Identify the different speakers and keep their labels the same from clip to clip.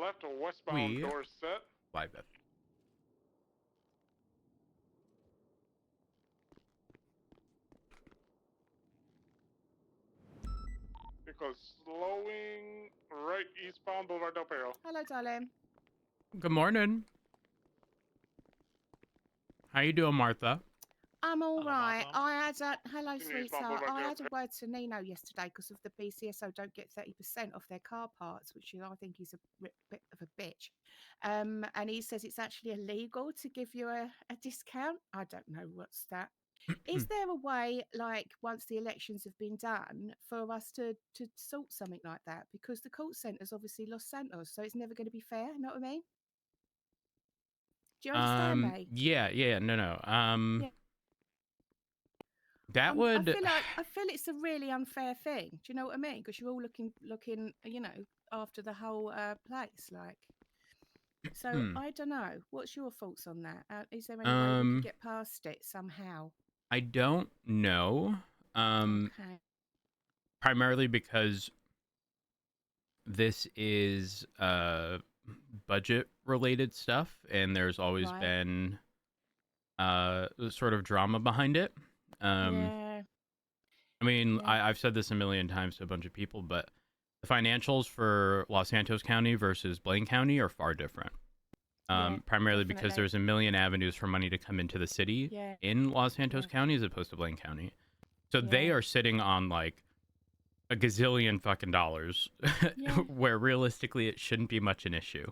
Speaker 1: left or westbound
Speaker 2: We
Speaker 1: doors set.
Speaker 2: live it.
Speaker 1: Because slowing right eastbound Boulevard Del Perro.
Speaker 3: Hello, darling.
Speaker 2: Good morning. How you doing, Martha?
Speaker 3: I'm all
Speaker 4: Hello,
Speaker 3: right.
Speaker 4: Martha.
Speaker 3: I had a hello,
Speaker 1: Can you use my
Speaker 3: sweetheart.
Speaker 1: Boulevard
Speaker 3: I
Speaker 1: Del
Speaker 3: had a word to Nino yesterday because of the BCSO don't get 30% off their car parts, which I think is a bit of a bitch. And he says it's actually illegal to give you a discount. I don't know what's that. Is there a way, like once the elections have been done, for us to sort something like that? Because the call centre's obviously Los Santos, so it's never going to be fair. You know what I mean? Do you understand me?
Speaker 2: Yeah, no.
Speaker 3: Yeah.
Speaker 2: That would.
Speaker 3: I feel it's a really unfair thing. Do you know what I mean? Because you're all looking, you know, after the whole place, like. So I don't know. What's your thoughts on that? Is there any way we could get past it somehow?
Speaker 2: I don't know.
Speaker 3: Okay.
Speaker 2: Primarily because this is budget related stuff, and there's always
Speaker 3: Right.
Speaker 2: been sort of drama behind it.
Speaker 3: Yeah.
Speaker 2: I mean,
Speaker 3: Yeah.
Speaker 2: I've said this a million times to a bunch of people, but the financials for Los Santos County versus Blaine County are far different.
Speaker 3: Yeah,
Speaker 2: Primarily because
Speaker 3: definitely.
Speaker 2: there's a million avenues for money to come into the city
Speaker 3: Yeah.
Speaker 2: in Los Santos
Speaker 3: Yeah.
Speaker 2: County as opposed to Blaine County. So they
Speaker 3: Yeah.
Speaker 2: are sitting on like a gazillion fucking dollars,
Speaker 3: Yeah.
Speaker 2: where realistically it shouldn't be much an issue.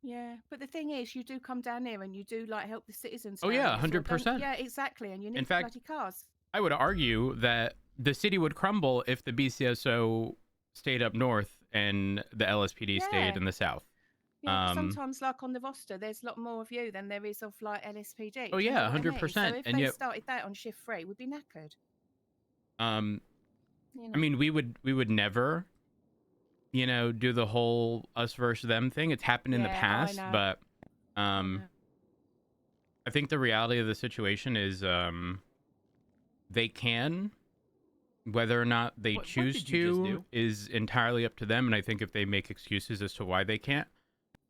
Speaker 3: Yeah, but the thing is, you do come down here and you do like help the citizens.
Speaker 2: Oh
Speaker 3: down
Speaker 2: yeah,
Speaker 3: here, so I don't-
Speaker 2: 100%.
Speaker 3: Yeah, exactly, and you need
Speaker 2: In fact,
Speaker 3: bloody cars.
Speaker 2: I would argue that the city would crumble if the BCSO stayed up north and the LSPD
Speaker 3: Yeah.
Speaker 2: stayed in the south.
Speaker 3: Yeah, 'cause sometimes, like on the roster, there's a lot more of you than there is of like LSPD.
Speaker 2: Oh
Speaker 3: do you
Speaker 2: yeah,
Speaker 3: know what I mean?
Speaker 2: 100%.
Speaker 3: So if
Speaker 2: And
Speaker 3: they
Speaker 2: yet,
Speaker 3: started that on shift 3, we'd be knackered. You know.
Speaker 2: I mean, we would never, do the whole us versus them thing. It's happened in the
Speaker 3: Yeah, I
Speaker 2: past,
Speaker 3: know.
Speaker 2: but
Speaker 3: I know.
Speaker 2: I think the reality of the situation is they can. Whether or not they
Speaker 4: What
Speaker 2: choose
Speaker 4: did you just
Speaker 2: to
Speaker 4: do?
Speaker 2: is entirely up to them, and I think if they make excuses as to why they can't,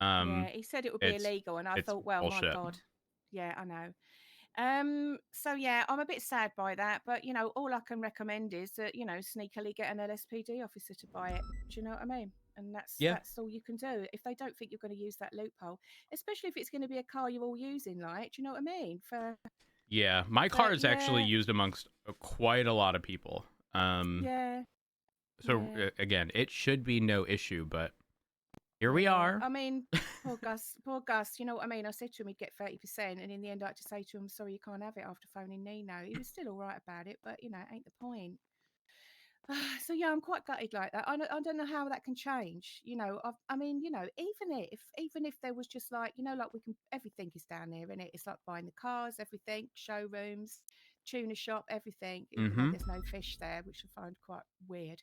Speaker 3: Yeah, he said it would be
Speaker 2: it's
Speaker 3: illegal, and I
Speaker 2: it's
Speaker 3: thought, well,
Speaker 2: bullshit.
Speaker 3: my God. Yeah, I know. So yeah, I'm a bit sad by that, but all I can recommend is that, sneakily get an LSPD officer to buy it. Do you know what I mean? And
Speaker 2: Yeah.
Speaker 3: that's all you can do. If they don't think you're going to use that loophole, especially if it's going to be a car you're all using, like, do you know what I mean?
Speaker 2: Yeah, my car is actually used amongst quite a lot of people.
Speaker 3: Yeah.
Speaker 2: So
Speaker 3: Yeah.
Speaker 2: again, it should be no issue, but here we
Speaker 3: Yeah.
Speaker 2: are.
Speaker 3: I mean, poor Gus, you know what I mean? I said to him he'd get 30%, and in the end I had to say to him, sorry, you can't have it after phoning Nino. He was still all right about it, but, it ain't the point. So yeah, I'm quite gutted like that. I don't know how that can change. I mean, even if there was just like, like we can, everything is down there, isn't it? It's like buying the cars, everything, showrooms, tuna shop, everything. Even though there's no fish there, which I find quite weird.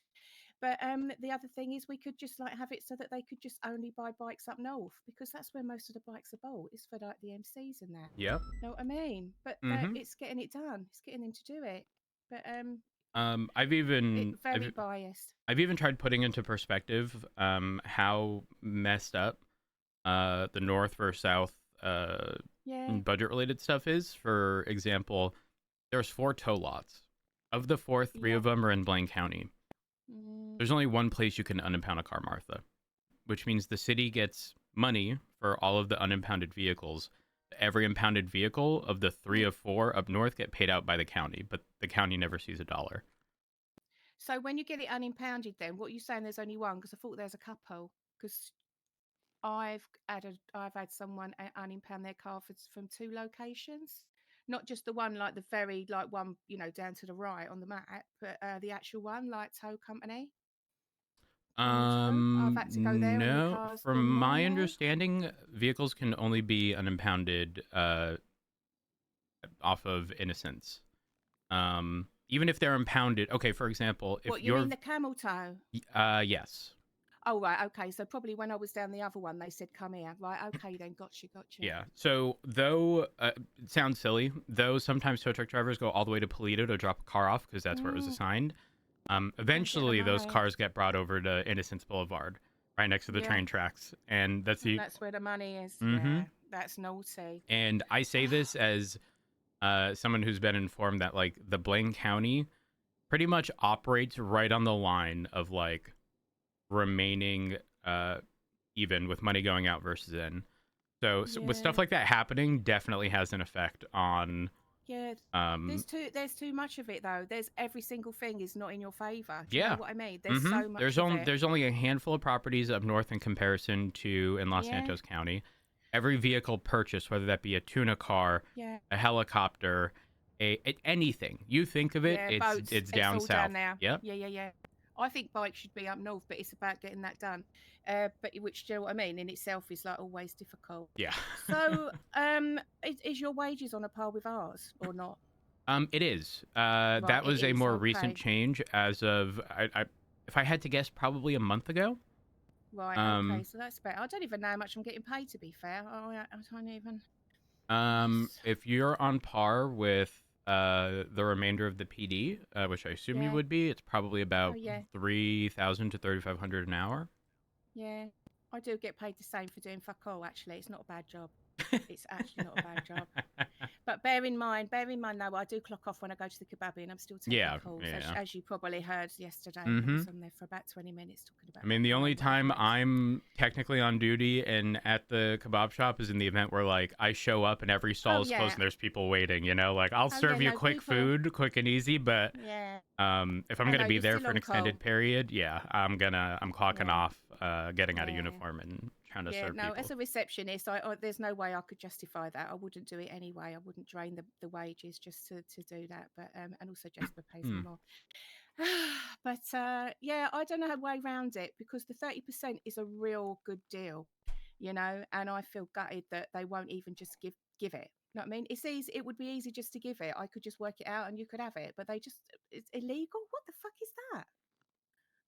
Speaker 3: But the other thing is we could just like have it so that they could just only buy bikes up north, because that's where most of the bikes are bought. It's for like the MCs and that.
Speaker 2: Yep.
Speaker 3: Know what I mean? But it's getting it done. It's getting them to do it. But
Speaker 2: I've even
Speaker 3: very biased.
Speaker 2: I've even tried putting into perspective how messed up the north versus south budget related stuff is. For example, there's 4 tow lots. Of the 4, 3 of them are in Blaine County. There's only one place you can unimpound a car, Martha, which means the city gets money for all of the unimpounded vehicles. Every impounded vehicle of the 3 of 4 up north get paid out by the county, but the county never sees a dollar.
Speaker 3: So when you get it unimpounded, then what are you saying? There's only one? Because I thought there's a couple. Because I've had someone unimpound their car from 2 locations, not just the one like the very like one down to the right on the map, but the actual one like tow company. I've had to go there, and the
Speaker 2: No.
Speaker 3: car's
Speaker 2: From
Speaker 3: been
Speaker 2: my
Speaker 3: there.
Speaker 2: understanding, vehicles can only be unimpounded off of innocence. Even if they're impounded. Okay, for example, if
Speaker 3: What, you mean the camel toe?
Speaker 2: Yes.
Speaker 3: Oh, right, okay. So probably when I was down the other one, they said, come here. Right, okay, then, gotcha.
Speaker 2: Yeah. So, though, it sounds silly, though sometimes tow truck drivers go all the way to Paleto to drop a car off because that's where it was assigned. Eventually, those
Speaker 3: away.
Speaker 2: cars get brought over to Innocence Boulevard. right next to the
Speaker 3: Yeah.
Speaker 2: train tracks, and that's the.
Speaker 3: And that's where the money is.
Speaker 2: Mm-hmm.
Speaker 3: Yeah, that's naughty.
Speaker 2: And I say this as someone who's been informed that like the Blaine County pretty much operates right on the line of like remaining even with money going out versus in. So with stuff
Speaker 3: Yeah.
Speaker 2: like that happening, definitely has an effect on.
Speaker 3: Yeah, there's too much of it though. There's every single thing is not in your favor. Do you know
Speaker 2: Yeah.
Speaker 3: what I mean? There's so much
Speaker 2: There's
Speaker 3: of
Speaker 2: only
Speaker 3: it.
Speaker 2: there's only a handful of properties up north in comparison to in Los
Speaker 3: Yeah.
Speaker 2: Santos County. Every vehicle purchased, whether that be a tuna car,
Speaker 3: Yeah.
Speaker 2: a helicopter, anything you think of it,
Speaker 3: Yeah,
Speaker 2: it's
Speaker 3: boats.
Speaker 2: it's down
Speaker 3: all
Speaker 2: south.
Speaker 3: down there.
Speaker 2: Yep.
Speaker 3: Yeah. I think bikes should be up north, but it's about getting that done. But which, do you know what I mean? In itself is like always difficult.
Speaker 2: Yeah.
Speaker 3: So, is your wages on a par with ours or not?
Speaker 2: It is.
Speaker 3: Right,
Speaker 2: That
Speaker 3: it
Speaker 2: was a
Speaker 3: is,
Speaker 2: more recent
Speaker 3: okay.
Speaker 2: change as of if I had to guess, probably a month ago.
Speaker 3: Right, okay, so that's better. I don't even know how much I'm getting paid, to be fair. I don't even.
Speaker 2: If you're on par with the remainder of the PD, which I assume you
Speaker 3: Yeah.
Speaker 2: would be, it's probably about
Speaker 3: yeah.
Speaker 2: 3,000 to 3,500 an hour.
Speaker 3: Yeah, I do get paid the same for doing fuck all. Actually, it's not a bad job. It's actually not a bad job. But bear in mind, though, I do clock off when I go to the kebabi, and I'm still taking calls, as you probably heard yesterday. I was on there for about 20 minutes talking about.
Speaker 2: I mean, the only time I'm technically on duty and at the kebab shop is in the event where, like, I show up and every stall is closed and there's people waiting. You know, like I'll serve you quick food, quick and easy, but if I'm gonna be there for an extended period, I'm clocking off, getting out of uniform and trying to serve people.
Speaker 3: As a receptionist, there's no way I could justify that. I wouldn't do it anyway. I wouldn't drain the wages just to do that. But and also Jasper pays me more. But I don't know how way around it, because the 30% is a real good deal, you know, and I feel gutted that they won't even just give it. You know what I mean? It's easy. It would be easy just to give it. I could just work it out and you could have it, but it's illegal. What the fuck is that?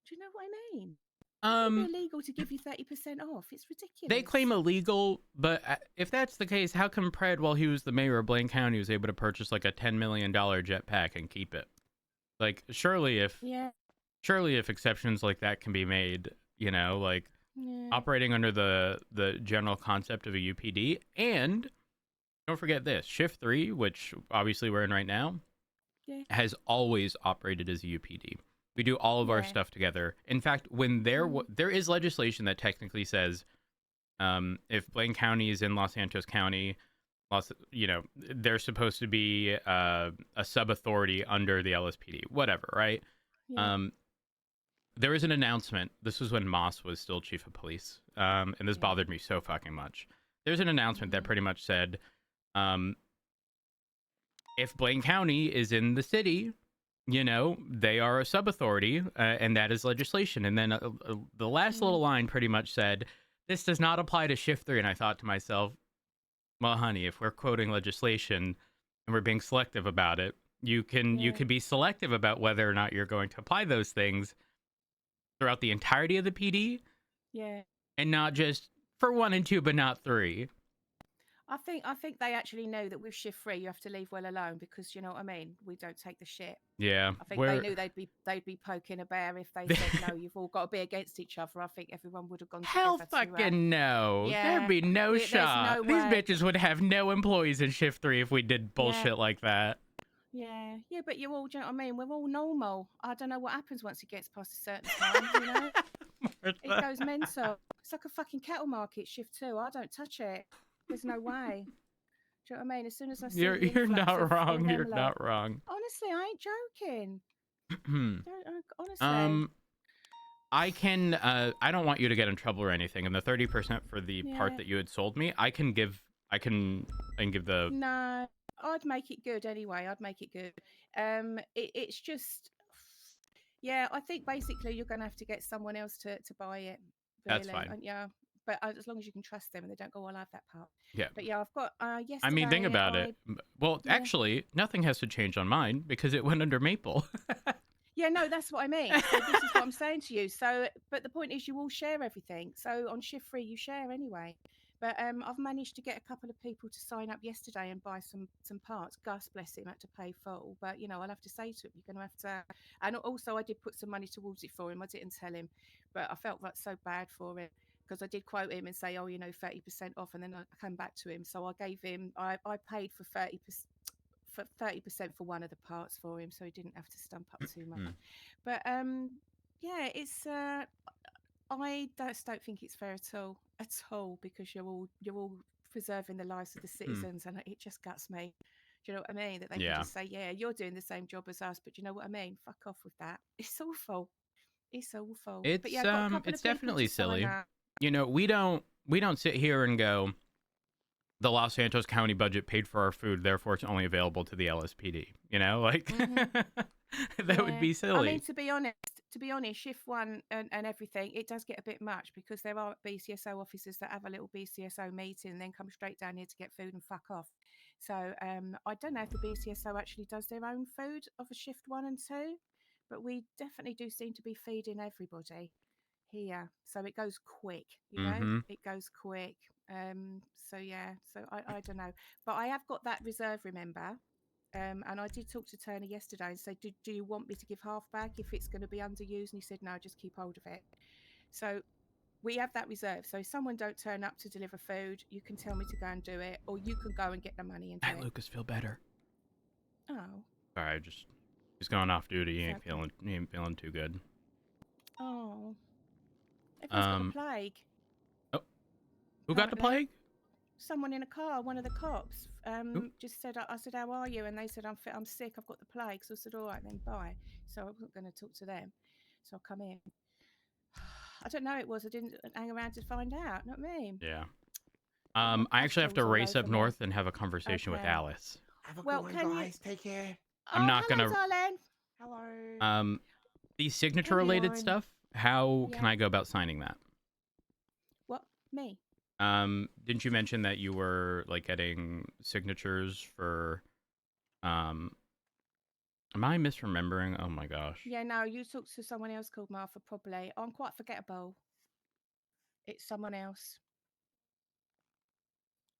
Speaker 3: Do you know what I mean? It would be illegal to give you 30% off. It's ridiculous.
Speaker 2: They claim illegal, but if that's the case, how come Pred, while he was the mayor of Blaine County, was able to purchase like a $10 million jetpack and keep it? Like, surely if exceptions like that can be made, you know, like operating under the general concept of a UPD. And don't forget this, Shift 3, which obviously we're in right now, has always operated as a UPD. We do all of our stuff together. In fact, when there is legislation that technically says if Blaine County is in Los Santos County, they're supposed to be a sub-authority under the LSPD, whatever, right? There was an announcement. This was when Moss was still chief of police, and this bothered me so fucking much. There's an announcement that pretty much said, if Blaine County is in the city, you know, they are a sub-authority, and that is legislation. And then the last little line pretty much said, this does not apply to Shift 3. And I thought to myself, well, honey, if we're quoting legislation and we're being selective about it, you can be selective about whether or not you're going to apply those things throughout the entirety of the PD.
Speaker 3: Yeah.
Speaker 2: And not just for 1 and 2, but not 3.
Speaker 3: I think they actually know that with Shift 3 you have to leave well alone, because you know what I mean. We don't take the shit.
Speaker 2: Yeah,
Speaker 3: I think they knew they'd be poking a bear if they said no. You've all got to be against each other. I think everyone would have gone.
Speaker 2: Hell fucking no.
Speaker 3: Yeah,
Speaker 2: there'd be no shot.
Speaker 3: No
Speaker 2: These bitches would have no employees in Shift 3 if we did bullshit like that.
Speaker 3: Yeah, but you all, do you know what I mean? We're all normal. I don't know what happens once it gets past a certain time. You know, it goes mental. It's like a fucking cattle market. Shift 2. I don't touch it. There's no way. Do you know what I mean? As soon as I see
Speaker 2: you're not wrong. You're not wrong.
Speaker 3: Honestly, I ain't joking. Honestly.
Speaker 2: I can. I don't want you to get in trouble or anything. And the 30% for the part that you had sold me, I can give the.
Speaker 3: No, I'd make it good anyway. I'd make it good. It's just. Yeah, I think basically you're going to have to get someone else to buy it. Really.
Speaker 2: That's fine.
Speaker 3: Yeah. But as long as you can trust them and they don't go, I'll have that part.
Speaker 2: Yeah.
Speaker 3: But yeah, I've got, yesterday.
Speaker 2: I mean, think about it. Well, actually, nothing has to change on mine because it went under Maple.
Speaker 3: Yeah, no, that's what I mean. So this is what I'm saying to you. So, but the point is you all share everything. So on Shift 3, you share anyway. But I've managed to get a couple of people to sign up yesterday and buy some parts. Gus, bless him, had to pay full. But, you know, I'll have to say to him, you're going to have to... And also I did put some money towards it for him. I didn't tell him, but I felt like so bad for him because I did quote him and say, oh, you know, 30% off. And then I came back to him. So I gave him, I paid for 30% for one of the parts for him, so he didn't have to stump up too much. But yeah, it's I don't think it's fair at all, because you're all preserving the lives of the citizens, and it just guts me. Do you know what I mean? That they can just say, yeah, you're doing the same job as us, but do you know what I mean? Fuck off with that. It's awful. It's awful. But yeah, I got a couple
Speaker 2: It's
Speaker 3: of people
Speaker 2: definitely
Speaker 3: to sign
Speaker 2: silly.
Speaker 3: up.
Speaker 2: You know, we don't sit here and go, the Los Santos County budget paid for our food, therefore it's only available to the LSPD. You know, like that would be silly.
Speaker 3: I mean, to be honest, shift one and everything, it does get a bit much, because there are BCSO officers that have a little BCSO meeting and then come straight down here to get food and fuck off. So I don't know if the BCSO actually does their own food of a shift 1 and 2, but we definitely do seem to be feeding everybody here, so it goes quick, you know. It goes quick. So yeah, so I don't know, but I have got that reserve, remember. And I did talk to Turner yesterday and say, do you want me to give half back if it's going to be underused? And he said, no, just keep hold of it. So we have that reserve. So if someone don't turn up to deliver food, you can tell me to go and do it, or you can go and get the money and do it.
Speaker 2: Lucas feel better.
Speaker 3: Oh.
Speaker 2: Sorry, he's going off duty. He ain't feeling too good.
Speaker 3: Oh. Everyone's got the plague.
Speaker 2: Oh. Who got the plague?
Speaker 3: Someone in a car, one of the cops, just said, I said, how are you? And they said, I'm sick, I've got the plague. So I said, all right, then bye. So I wasn't going to talk to them. So I'll come in. I don't know, it was. I didn't hang around to find out, not me.
Speaker 2: Yeah. I actually have to race up north and have a conversation with Alice.
Speaker 4: Have a good one, guys. Take care.
Speaker 2: I'm not
Speaker 3: hello,
Speaker 2: gonna...
Speaker 3: darling.
Speaker 4: Hello.
Speaker 2: The signature-related stuff, how can I go about signing that?
Speaker 3: What? Me?
Speaker 2: Didn't you mention that you were like getting signatures for am I misremembering? Oh my gosh.
Speaker 3: Yeah, no, you talked to someone else called Martha, probably. I'm quite forgettable. It's someone else.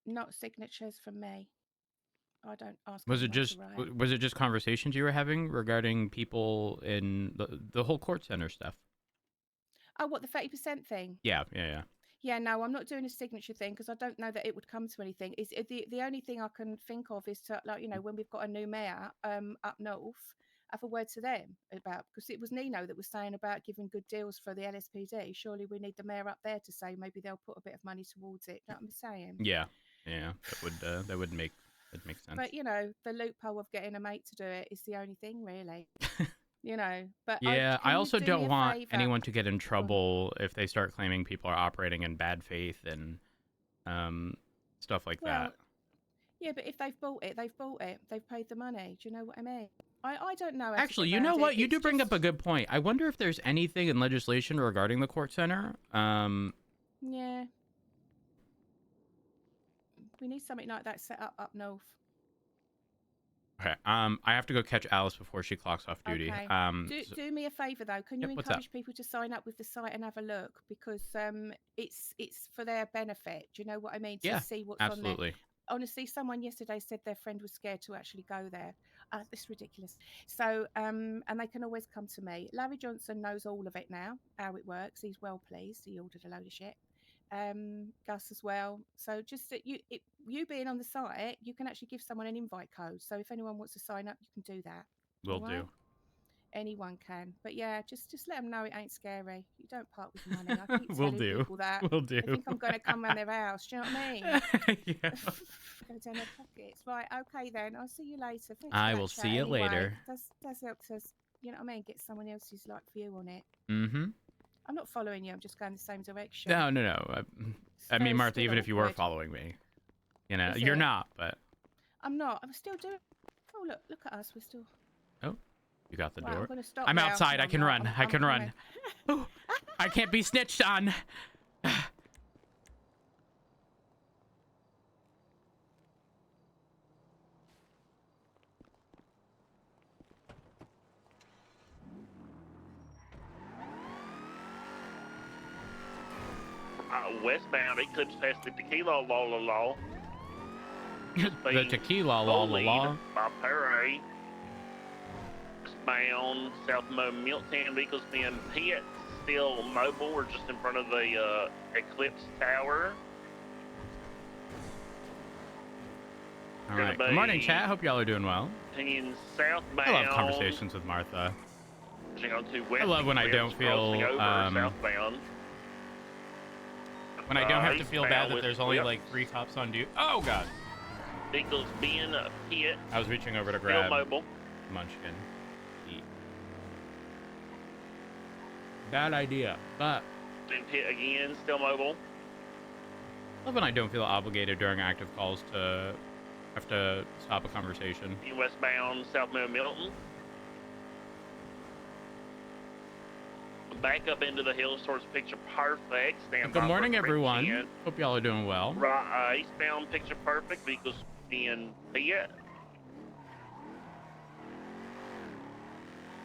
Speaker 3: Not signatures from me. I don't ask.
Speaker 2: Was it just conversations you were having regarding people in the whole court center stuff?
Speaker 3: Oh, what, the 30% thing?
Speaker 2: Yeah.
Speaker 3: Yeah, no, I'm not doing a signature thing because I don't know that it would come to anything. Is the only thing I can think of is to, like, you know, when we've got a new mayor up north, have a word to them about, because it was Nino that was saying about giving good deals for the LSPD. Surely we need the mayor up there to say maybe they'll put a bit of money towards it. You know what I'm saying?
Speaker 2: Yeah, that would make sense.
Speaker 3: But you know, the loophole of getting a mate to do it is the only thing, really. You know, but
Speaker 2: yeah, I also don't want anyone to get in trouble if they start claiming people are operating in bad faith and stuff like that.
Speaker 3: Yeah, but if they've bought it, they've bought it. They've paid the money. Do you know what I mean? I don't know.
Speaker 2: Actually, you know what? You do bring up a good point. I wonder if there's anything in legislation regarding the court center.
Speaker 3: Yeah. We need something like that set up north.
Speaker 2: Okay. I have to go catch Alice before she clocks off duty.
Speaker 3: Okay. Do me a favor though. Can you encourage people to sign up with the site and have a look, because it's for their benefit. Do you know what I mean? To see what's on there. Honestly, someone yesterday said their friend was scared to actually go there. It's ridiculous. So and they can always come to me. Larry Johnson knows all of it now, how it works. He's well pleased. He ordered a load of shit. Gus as well. So just that you being on the site, you can actually give someone an invite code. So if anyone wants to sign up, you can do that.
Speaker 2: Will do.
Speaker 3: Anyone can. But yeah, just let them know it ain't scary. You don't part with money. I keep telling people that.
Speaker 2: Will do.
Speaker 3: They think I'm going to come around their house. Do you know what I mean?
Speaker 2: Yeah.
Speaker 3: Go down their pockets. Right. Okay then. I'll see you later. Thanks
Speaker 2: I will see you later.
Speaker 3: Does help us. You know what I mean? Get someone else's view on it.
Speaker 2: Mm-hmm.
Speaker 3: I'm not following you. I'm just going the same direction.
Speaker 2: No. I mean, Martha, even if you were following me, you know, you're not, but...
Speaker 3: I'm not. I'm still doing... Oh, look at us. We're still...
Speaker 2: Oh, you got the door.
Speaker 3: I'm going to stop
Speaker 2: I'm
Speaker 3: now.
Speaker 2: outside. I can run. I can run. Oh, I can't be snitched on.
Speaker 5: westbound Eclipse past the Tequila Law.
Speaker 2: The Tequila Law.
Speaker 5: By Perry. Westbound South Milton vehicles being pit, still mobile. We're just in front of the Eclipse Tower.
Speaker 2: All right. Good morning, chat. Hope y'all are doing well.
Speaker 5: Continuing southbound.
Speaker 2: I love conversations with Martha.
Speaker 5: I
Speaker 2: love when I don't feel
Speaker 5: southbound.
Speaker 2: When I don't have to feel bad that there's only like 3 cops on duty. Oh god.
Speaker 5: Vehicles being pit.
Speaker 2: I was reaching over to
Speaker 5: Still
Speaker 2: grab
Speaker 5: mobile.
Speaker 2: Munchkin. Eat. Bad idea, but
Speaker 5: Been pit again. Still mobile.
Speaker 2: I love when I don't feel obligated during active calls to have to stop a conversation.
Speaker 5: Westbound South Milton. Back up into the hills towards Picture Perfect. Stand
Speaker 2: Good
Speaker 5: by
Speaker 2: morning,
Speaker 5: for
Speaker 2: everyone.
Speaker 5: correction.
Speaker 2: Hope y'all are doing well.
Speaker 5: Right, eastbound Picture Perfect. Vehicles being pit.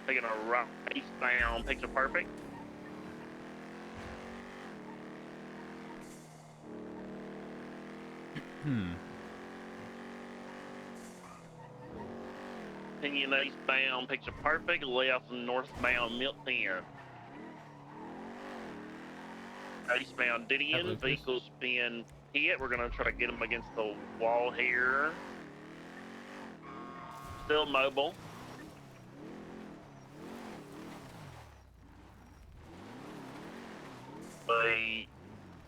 Speaker 5: Taking a right eastbound Picture Perfect. Continuing eastbound Picture Perfect. Left northbound Milton. Eastbound Didion, vehicles being hit. We're going to try to get them against the wall here. Still mobile. They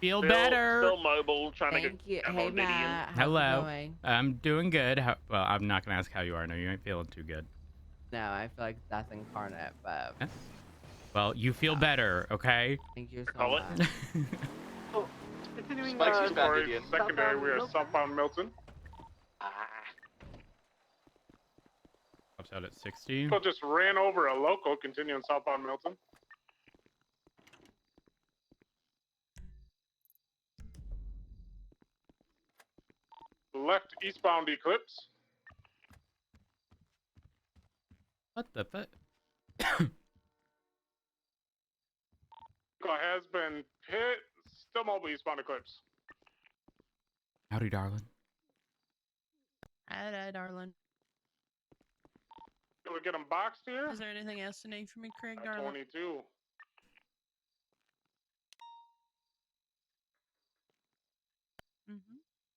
Speaker 2: Feel better.
Speaker 5: Still mobile, trying
Speaker 6: Thank
Speaker 5: to
Speaker 6: you.
Speaker 5: get
Speaker 6: Hey,
Speaker 5: on
Speaker 6: Matt.
Speaker 5: Didion.
Speaker 6: How's it
Speaker 2: Hello.
Speaker 6: going?
Speaker 2: I'm doing good. Well, I'm not gonna ask how you are. No, you ain't feeling too good.
Speaker 6: No, I feel like that's incarnate, but
Speaker 2: Eh? Well, you feel better, okay?
Speaker 6: thank you so
Speaker 5: Call it.
Speaker 6: much.
Speaker 1: Continuing
Speaker 7: Spikes, he's back,
Speaker 1: for
Speaker 7: Gideon.
Speaker 1: secondary, we are
Speaker 7: Milton.
Speaker 1: southbound Milton.
Speaker 2: Pops out at 60.
Speaker 1: People just ran over a local, continuing southbound Milton. Left eastbound Eclipse.
Speaker 2: What the fuck?
Speaker 1: Vehicle has been hit. Still mobile eastbound Eclipse.
Speaker 2: Howdy, darling.
Speaker 8: Hi, darling.
Speaker 1: Can we get them boxed here?
Speaker 8: Is there anything else you need from me, Craig,
Speaker 1: At
Speaker 8: darling?
Speaker 1: 22.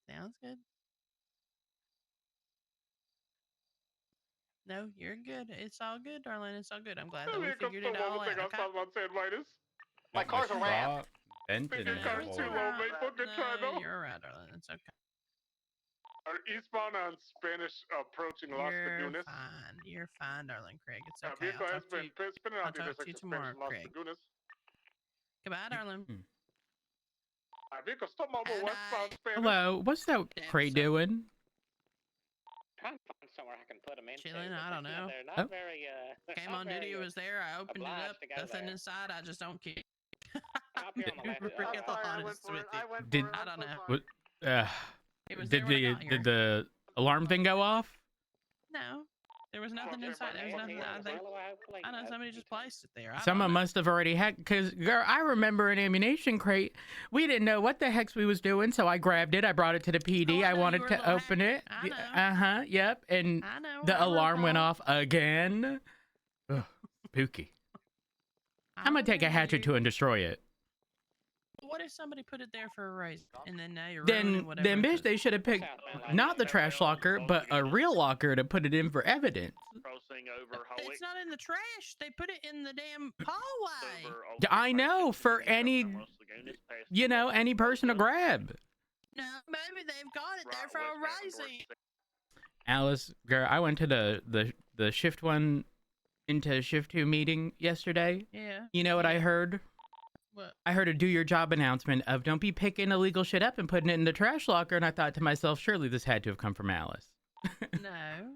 Speaker 8: Sounds good. No, you're good. It's all good, darling. It's all good. I'm glad that we figured it all out.
Speaker 1: I was
Speaker 8: Okay?
Speaker 1: talking about saying Midas.
Speaker 7: My car's a ramp.
Speaker 2: Bent
Speaker 1: Think
Speaker 2: in
Speaker 1: your car's
Speaker 2: the
Speaker 1: too
Speaker 2: hole.
Speaker 1: low, mate. But good try,
Speaker 8: No,
Speaker 1: though.
Speaker 8: you're all right, darling. It's okay.
Speaker 1: Are eastbound on Spanish approaching Las
Speaker 8: You're
Speaker 1: Lagunas.
Speaker 8: fine. You're fine, darling, Craig. It's okay.
Speaker 1: Vehicle
Speaker 8: I'll
Speaker 1: has
Speaker 8: talk to you.
Speaker 1: been spinning
Speaker 8: I'll
Speaker 1: out the
Speaker 8: talk to you
Speaker 1: intersection
Speaker 8: tomorrow,
Speaker 1: Spanish Las
Speaker 8: Craig.
Speaker 1: Lagunas.
Speaker 8: Goodbye, darling.
Speaker 1: Vehicle still mobile westbound Spanish.
Speaker 2: Hello, what's that crate doing?
Speaker 9: Trying to find somewhere I can put them into.
Speaker 8: Chilling, I don't know.
Speaker 9: They're not very,
Speaker 8: Came on duty, was there. I opened it up.
Speaker 9: obliged to go
Speaker 8: Nothing
Speaker 9: there.
Speaker 8: inside. I just don't care.
Speaker 9: I'll be on the left.
Speaker 8: Real
Speaker 9: I'm sorry, I
Speaker 8: honest with you.
Speaker 2: Did
Speaker 8: I don't know.
Speaker 2: what?
Speaker 8: It was
Speaker 2: Did
Speaker 8: there when I
Speaker 2: the
Speaker 8: got here.
Speaker 2: did the alarm thing go off?
Speaker 8: No, there was nothing inside. There was nothing. I know somebody just placed it there. I don't
Speaker 2: Someone
Speaker 8: know.
Speaker 2: must have already had, because girl, I remember an ammunition crate. We didn't know what the heck we was doing, so I grabbed it. I brought it to the PD.
Speaker 8: Oh, I
Speaker 2: I
Speaker 8: know,
Speaker 2: wanted
Speaker 8: you were a
Speaker 2: to
Speaker 8: little
Speaker 2: open
Speaker 8: hacker.
Speaker 2: it.
Speaker 8: I know.
Speaker 2: Yep. And
Speaker 8: I know.
Speaker 2: the
Speaker 8: I
Speaker 2: alarm went
Speaker 8: recall.
Speaker 2: off again. Ugh, spooky. I'm gonna take a
Speaker 8: remember
Speaker 2: hatchet to
Speaker 8: you.
Speaker 2: and destroy it.
Speaker 8: What if somebody put it there for a reason, and then now you're ruining
Speaker 2: Then
Speaker 8: whatever? it
Speaker 2: bitch,
Speaker 8: is?
Speaker 2: they should have picked not the trash locker, but a real locker to put it in for evidence.
Speaker 5: Crossing over Howick.
Speaker 8: It's not in the trash. They put it in the damn hallway.
Speaker 5: Over
Speaker 2: I know, for any,
Speaker 5: Los Lagunas, past
Speaker 2: you know, any person to grab.
Speaker 8: No, maybe they've got it there for a reason.
Speaker 2: Alice, girl, I went to the shift 1 into shift 2 meeting yesterday.
Speaker 8: Yeah.
Speaker 2: You know what I heard?
Speaker 8: What?
Speaker 2: I heard a do your job announcement of don't be picking illegal shit up and putting it in the trash locker, and I thought to myself, surely this had to have come from Alice.
Speaker 8: No,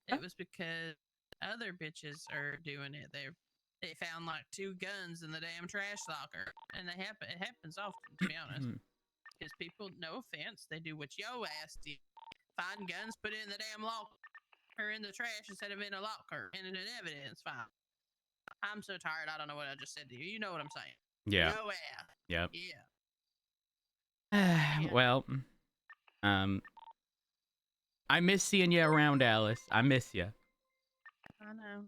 Speaker 8: it was because other bitches are doing it. They found like 2 guns in the damn trash locker, and it happens often, to be honest. Because people, no offense, they do what yo ass did. Find guns, put it in the damn locker or in the trash instead of in a locker and in an evidence file. I'm so tired. I don't know what I just said to you. You know what I'm saying?
Speaker 2: Yeah.
Speaker 8: Yo ass.
Speaker 2: Yep.
Speaker 8: Yeah.
Speaker 2: Well, I miss seeing you around, Alice. I miss you.
Speaker 8: I know.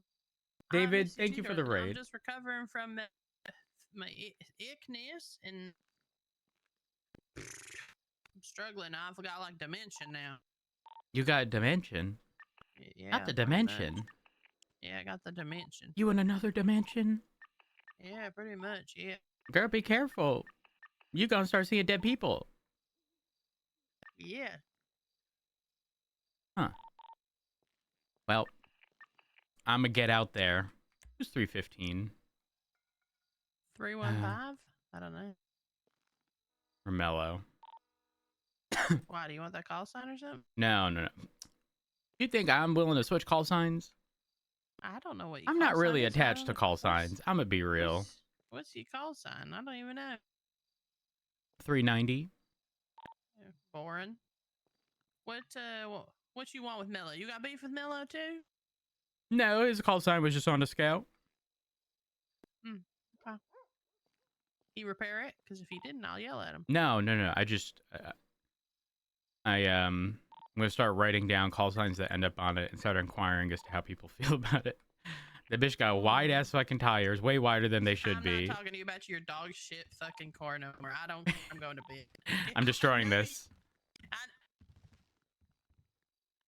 Speaker 2: David,
Speaker 8: miss
Speaker 2: thank
Speaker 8: too,
Speaker 2: you for the
Speaker 8: darling. I'm
Speaker 2: raid.
Speaker 8: just recovering from my ickness, and I'm struggling. I've got like dementia now.
Speaker 2: You got dimension?
Speaker 8: Yeah,
Speaker 2: Not the
Speaker 8: pretty much.
Speaker 2: dimension.
Speaker 8: Yeah, I got the dimension.
Speaker 2: You in another dimension?
Speaker 8: Yeah, pretty much. Yeah.
Speaker 2: Girl, be careful. You gonna start seeing dead people.
Speaker 8: Yeah.
Speaker 2: Huh. Well, I'm gonna get out there. It's 3:15.
Speaker 8: 315? I don't know.
Speaker 2: Or mellow.
Speaker 8: Why, do you want that call sign or something?
Speaker 2: No. You think I'm willing to switch call signs?
Speaker 8: I don't know what you
Speaker 2: I'm
Speaker 8: call
Speaker 2: not really
Speaker 8: sign is.
Speaker 2: attached to call signs. I'm gonna be real.
Speaker 8: What's your call sign? I don't even know.
Speaker 2: 390.
Speaker 8: Yeah, boring. What you want with Mello? You got beef with Mello too?
Speaker 2: No, his call sign was just on the scout.
Speaker 8: Okay. He repair it? Because if he didn't, I'll yell at him.
Speaker 2: No. I just, I'm gonna start writing down call signs that end up on it and start inquiring as to how people feel about it. The bitch got wide ass fucking tires, way wider than they should be.
Speaker 8: I'm not talking to you about your dog shit fucking car no more. I don't care. I'm going to bed.
Speaker 2: I'm destroying this.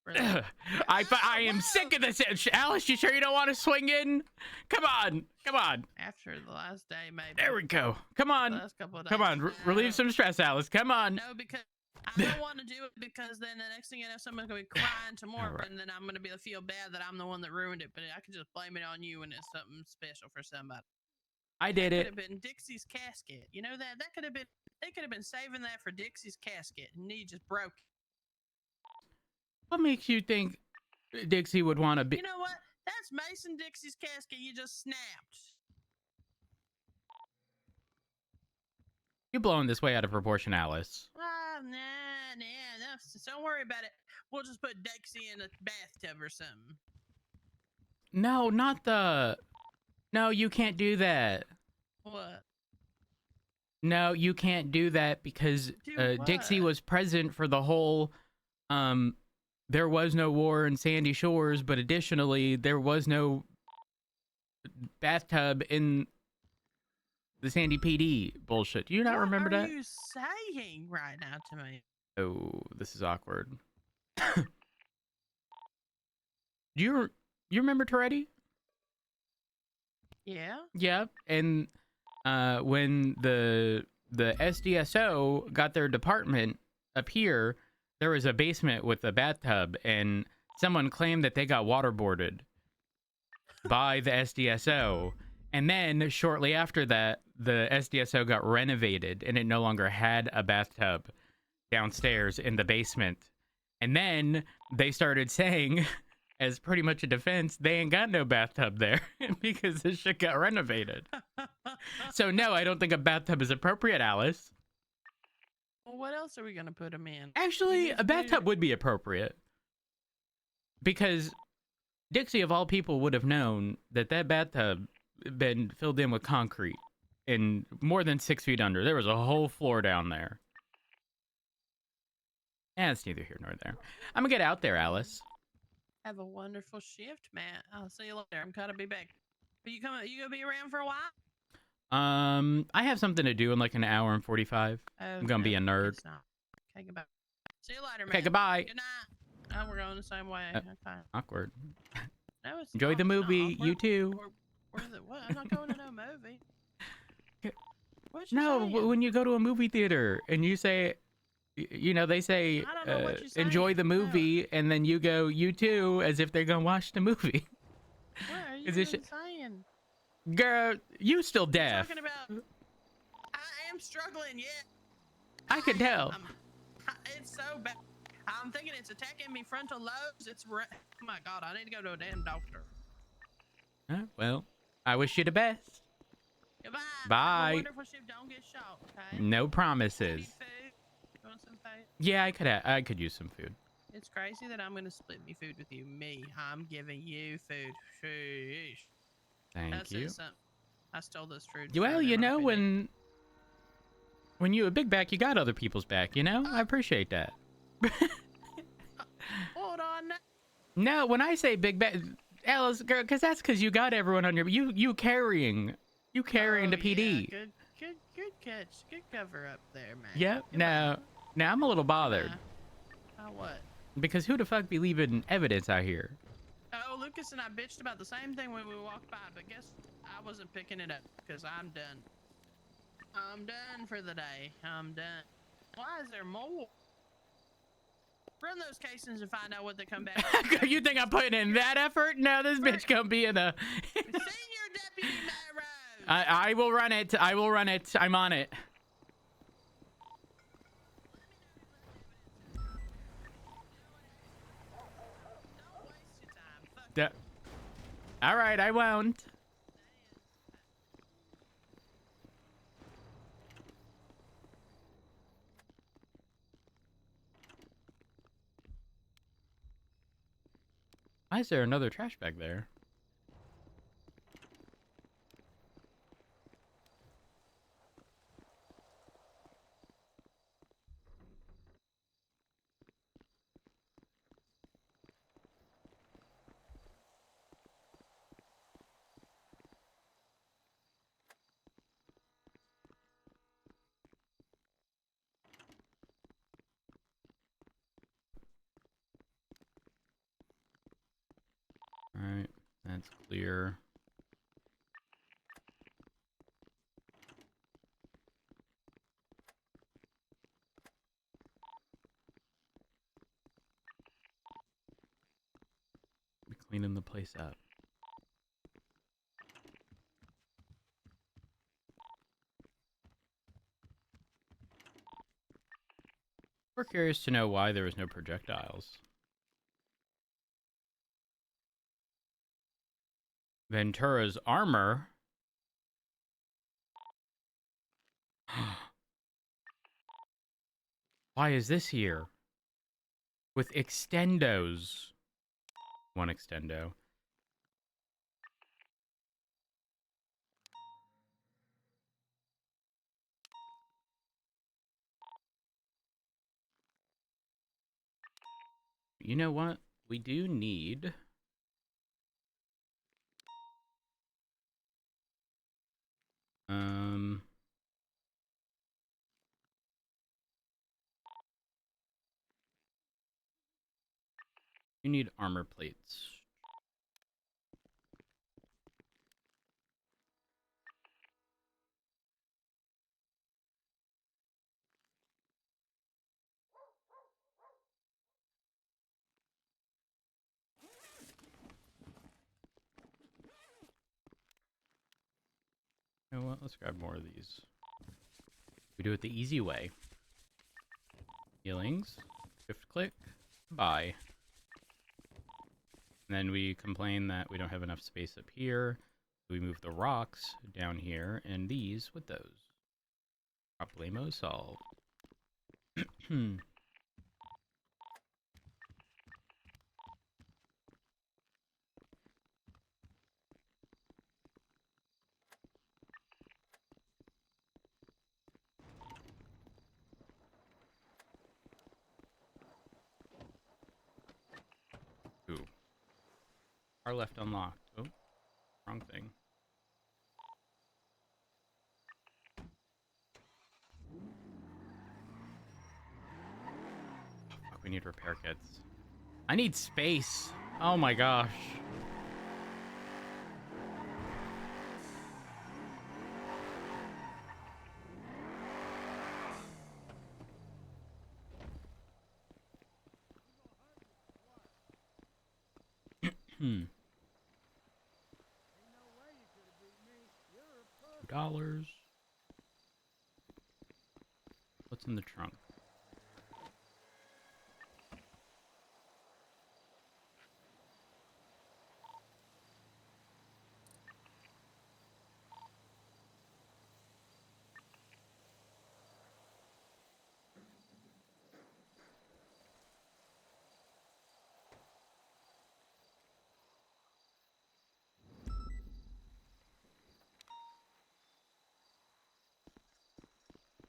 Speaker 8: Really?
Speaker 2: I am sick of this. Alice, you sure you don't want to swing in? Come on.
Speaker 8: After the last day, maybe.
Speaker 2: There we go. Come on.
Speaker 8: The last couple of days.
Speaker 2: Come on. Relieve some stress, Alice. Come on.
Speaker 8: No, because I don't want to do it, because then the next thing you know, someone's going to be crying tomorrow, and then I'm going to feel bad that I'm the one that ruined it, but I can just blame it on you when it's something special for somebody.
Speaker 2: I did
Speaker 8: It
Speaker 2: it.
Speaker 8: could have been Dixie's casket. You know that? They could have been saving that for Dixie's casket, and he just broke it.
Speaker 2: What makes you think Dixie would want to be?
Speaker 8: You know what? That's Mason Dixie's casket you just snapped.
Speaker 2: You're blowing this way out of proportion, Alice.
Speaker 8: Nah, don't worry about it. We'll just put Dixie in a bathtub or something.
Speaker 2: No, not the... No, you can't do that.
Speaker 8: What?
Speaker 2: No, you can't do that because Dixie was present for the whole... There was no war in Sandy Shores, but additionally, there was no bathtub in the Sandy PD bullshit. Do you not remember that?
Speaker 8: What are you saying right now to me?
Speaker 2: Oh, this is awkward. Do you remember Toretti?
Speaker 8: Yeah.
Speaker 2: Yeah, and when the SDSO got their department up here, there was a basement with a bathtub, and someone claimed that they got waterboarded by the SDSO. And then shortly after that, the SDSO got renovated, and it no longer had a bathtub downstairs in the basement. And then they started saying, as pretty much a defense, they ain't got no bathtub there because this shit got renovated. So no, I don't think a bathtub is appropriate, Alice.
Speaker 8: Well, what else are we going to put them in?
Speaker 2: Actually, a bathtub would be appropriate. Because Dixie, of all people, would have known that that bathtub had been filled in with concrete and more than 6 feet under. There was a whole floor down there. And it's neither here nor there. I'm going to get out there, Alice.
Speaker 8: Have a wonderful shift, Matt. I'll see you later. I'm going to be back. Are you going to be around for a while?
Speaker 2: I have something to do in like an hour and 45. I'm gonna be a nerd.
Speaker 8: Okay, goodbye. See you later, man.
Speaker 2: Okay, goodbye.
Speaker 8: Good night. Oh, we're going the same way. Okay.
Speaker 2: Awkward.
Speaker 8: No, it's
Speaker 2: Enjoy the movie. You too.
Speaker 8: What? I'm not going to no movie. What
Speaker 2: No,
Speaker 8: saying?
Speaker 2: when you go to a movie theater and you say, you know, they say,
Speaker 8: I don't know what you're
Speaker 2: enjoy
Speaker 8: saying.
Speaker 2: the movie, and then you go, you too, as if they're gonna watch the movie.
Speaker 8: What are you
Speaker 2: Is this
Speaker 8: even saying?
Speaker 2: Girl, you still deaf.
Speaker 8: Talking about, I am struggling, yeah.
Speaker 2: I can tell.
Speaker 8: It's so bad. I'm thinking it's attacking me frontal lobes. Oh my God, I need to go to a damn doctor.
Speaker 2: Well, I wish you the best.
Speaker 8: Goodbye.
Speaker 2: Bye.
Speaker 8: Have a wonderful shift. Don't get shot, okay?
Speaker 2: No promises.
Speaker 8: Need food? You want some food?
Speaker 2: Yeah, I could use some food.
Speaker 8: It's crazy that I'm going to split me food with you. I'm giving you food. Sheesh.
Speaker 2: Thank you.
Speaker 8: I stole this food.
Speaker 2: Well, you know, When you a big back, you got other people's back, you know? I appreciate that.
Speaker 8: Hold on.
Speaker 2: No, when I say big back, Alice, girl, because you got everyone on your you carrying the PD.
Speaker 8: Yeah, good catch. Good cover up there, man.
Speaker 2: Yep.
Speaker 8: Come
Speaker 2: Now I'm a little bothered.
Speaker 8: What?
Speaker 2: Because who the fuck be leaving evidence out here?
Speaker 8: Oh, Lucas and I bitched about the same thing when we walked by, but guess I wasn't picking it up because I'm done. I'm done for the day. I'm done. Why is there more? Run those casings and find out what they come back with.
Speaker 2: You think I'm putting in that effort? No, this bitch gonna be in a...
Speaker 8: Senior Deputy Matt Rose.
Speaker 2: I will run it. I will run it. I'm on it. All right, I won't. Why is there another trash bag there? All right, that's clear. Be cleaning the place up. We're curious to know why there was no projectiles. Ventura's armor. Why is this here? With extendos. One extendo. You know what? We do need... You need armor plates. You know what? Let's grab more of these. We do it the easy way. Healings. Shift click. Buy. And then we complain that we don't have enough space up here. We move the rocks down here and these with those. Problemo solved. Ooh. Car left unlocked. Oh, wrong thing. Oh, fuck, we need repair kits. I need space. Oh my gosh. $2. What's in the trunk?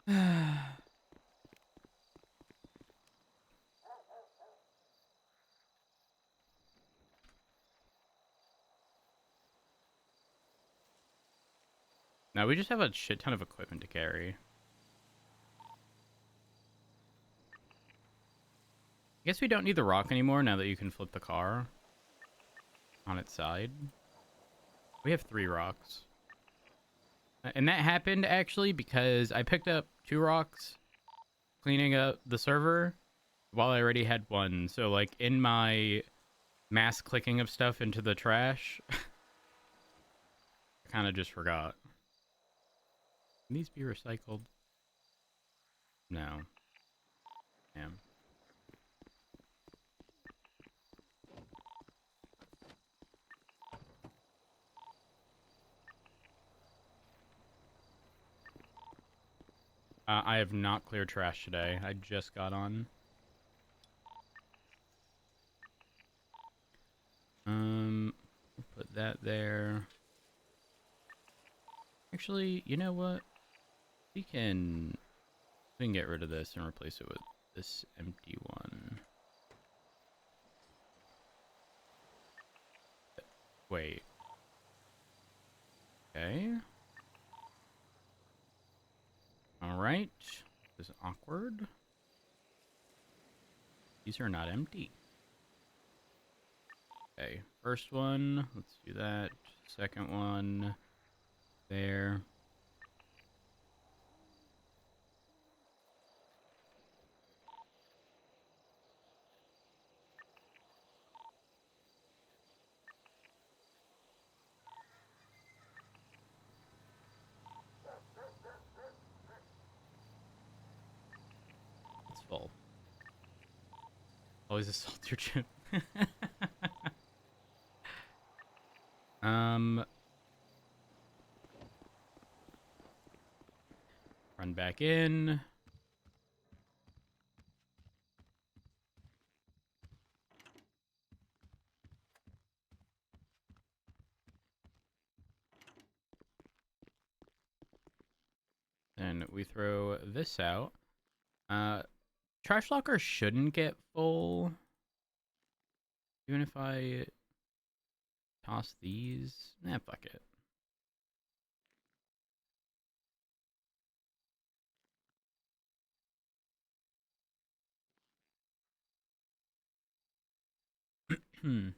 Speaker 2: Now we just have a shit ton of equipment to carry. I guess we don't need the rock anymore now that you can flip the car on its side. We have 3 rocks. And that happened actually because I picked up 2 rocks cleaning up the server while I already had 1. So like in my mass clicking of stuff into the trash, I kind of just forgot. Can these be recycled? No. Damn. I have not cleared trash today. I just got on. We'll put that there. Actually, you know what? We can get rid of this and replace it with this empty one. Wait. Okay. Alright. This is awkward. These are not empty. Okay. First one. Let's do that. Second one. There. It's full. Always a saltier chip. Run back in. Then we throw this out. Trash locker shouldn't get full. Even if I toss these. Nah, fuck it. Hmm.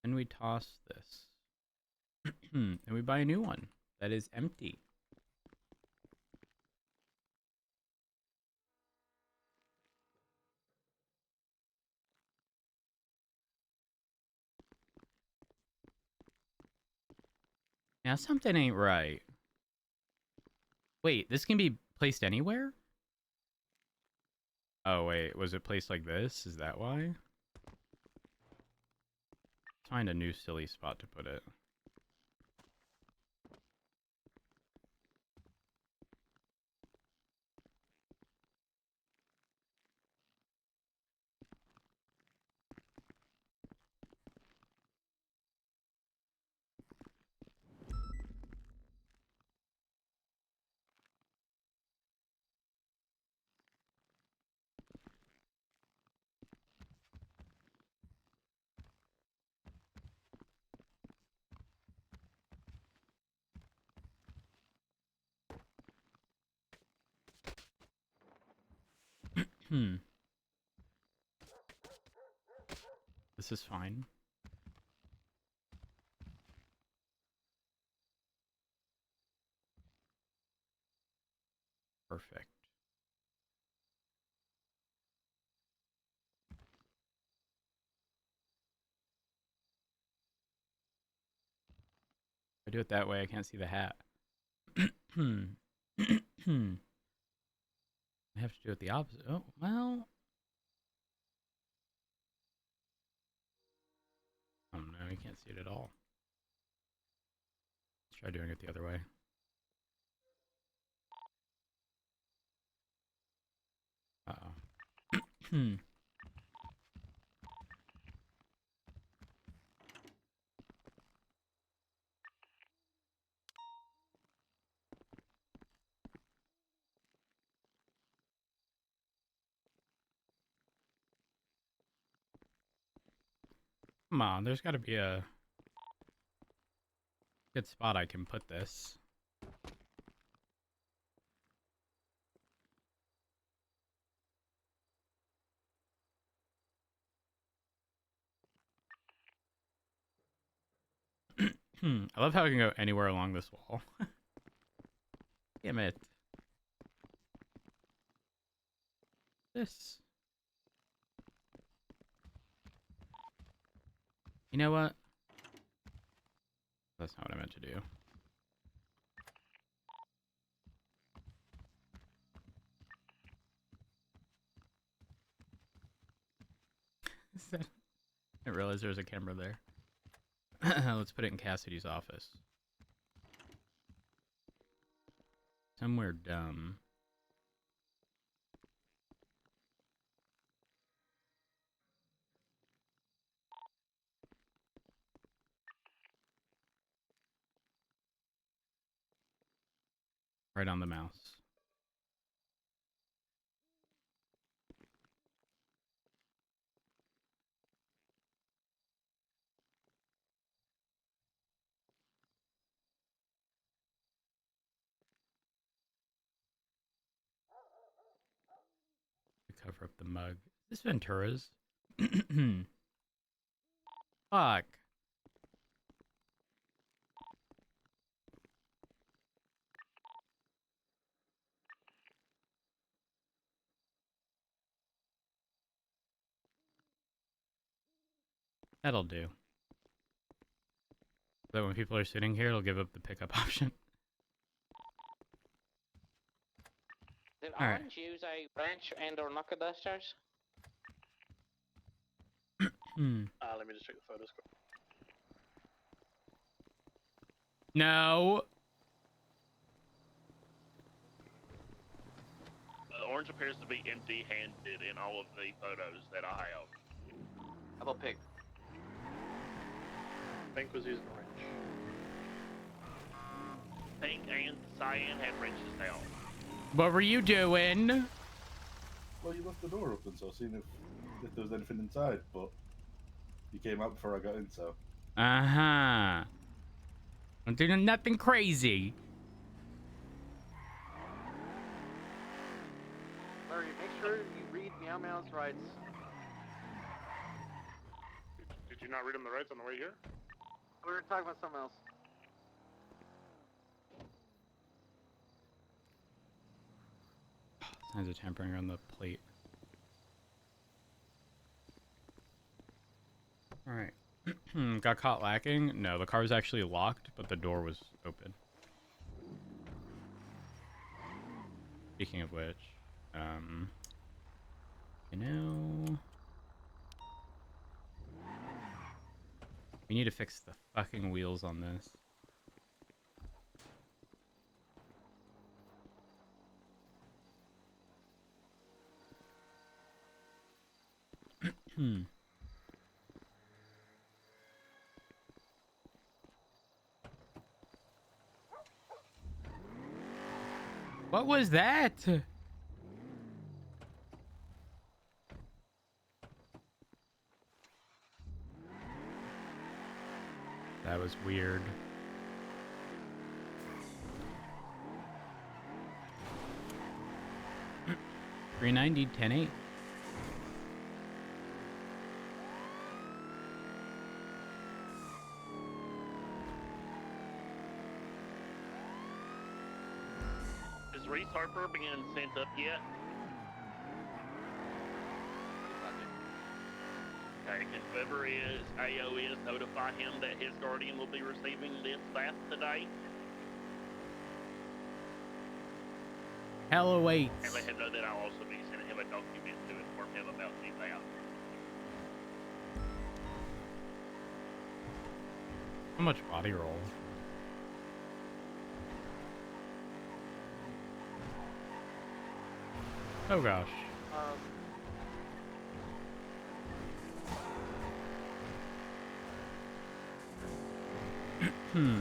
Speaker 2: And we toss this. And we buy a new one that is empty. Now something ain't right. Wait, this can be placed anywhere? Oh wait, was it placed like this? Is that why? Find a new silly spot to put it. This is fine. Perfect. If I do it that way, I can't see the hat. I have to do it the opposite. Oh, well. No, you can't see it at all. Let's try doing it the other way. Uh-oh. Come on, there's got to be a good spot I can put this. I love how I can go anywhere along this wall. Damn it. This. You know what? That's not what I meant to do. I didn't realize there was a camera there. Let's put it in Cassidy's office. Somewhere dumb. Right on the mouse. To cover up the mug. Is this Ventura's? Fuck. That'll do. So when people are sitting here, it'll give up the pickup option.
Speaker 9: Did
Speaker 2: All right.
Speaker 9: Orange use a wrench and or knuckle dusters?
Speaker 5: Let me just check the photos.
Speaker 2: No.
Speaker 5: Orange appears to be empty-handed in all of the photos that I have.
Speaker 7: How about Pig?
Speaker 5: Pink was using a wrench. Pink and Cyan had wrenches now.
Speaker 2: What were you doing?
Speaker 10: Well, you left the door open, so I seen if there was anything inside, but you came out before I got in, so.
Speaker 2: Uh-huh. I'm doing nothing crazy.
Speaker 7: Larry, make sure you read Meow Meow's rights.
Speaker 1: Did you not read him the rights on the way here?
Speaker 7: We were talking about something else.
Speaker 2: Signs of tampering on the plate. Alright. Got caught lacking? No, the car was actually locked, but the door was open. Speaking of which, you know... we need to fix the fucking wheels on this. What was that? That was weird. $390, 10.8.
Speaker 5: Is Reese Harper being sent up yet? Okay, can whoever is AO is notify him that his guardian will be receiving this bath today?
Speaker 2: Hell awaits.
Speaker 5: And let him know that I'll also be sending him a document to inform him about the bath.
Speaker 2: So much body roll. Oh gosh. Hmm.